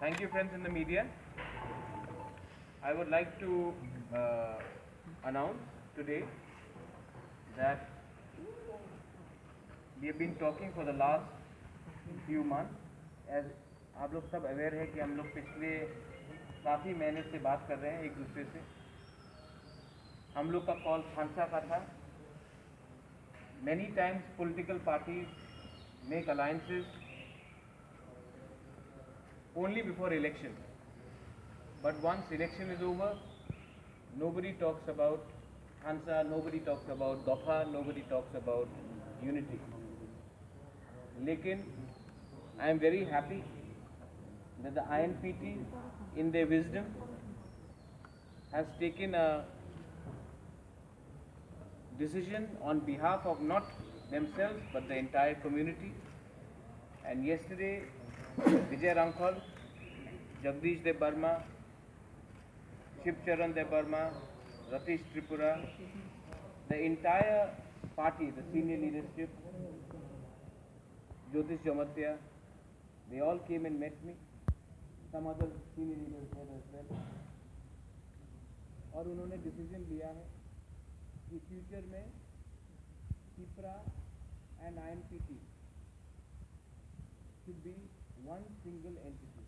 Thank you, friends in the media. I would like to announce today that we have been talking for the last few months. As आप लोग सब aware है कि हम लोग पिछले काफ़ी महीने से बात कर रहे हैं एक दूसरे से. हम लोग का कॉल खानसा का था. Many times political parties make alliances only before election. But once election is over, nobody talks about Hansa, nobody talks about Doha, nobody talks about unity. Lekin, I am very happy that the INPT, in their wisdom, has taken a decision on behalf of not themselves but the entire community. And yesterday, Vijay Rankhol, Jagdish De Burma, Shivcharan De Burma, Ratish Tripura, the entire party, the senior leadership, Jyotish Jamatya, they all came and met me. Some other senior leaders there as well. और उन्होंने decision लिया है कि future में TIPRA and INPT should be one single entity.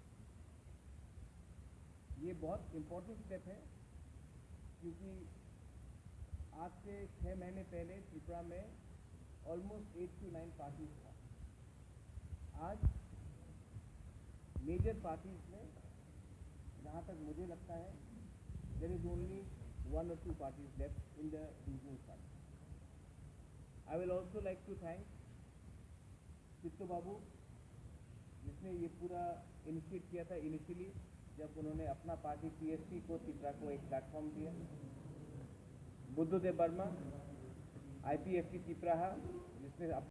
ये बहुत important step है क्योंकि आज से 6 महीने पहले त्रिपुरा में ऑलमोस्ट 8 to 9 पार्टीज था. आज मेजर पार्टीज में जहाँ तक मुझे लगता है there is only 1 or 2 parties left in the regional side. I will also like to thank Chittu बाबू जिसने ये पूरा इनिशिएट किया था इनिशियली जब उन्होंने अपना पार्टी PSP को त्रिपुरा को एक प्लेटफॉर्म दिया. बुद्धदेव वर्मा IPFT त्रिपुरा जिसने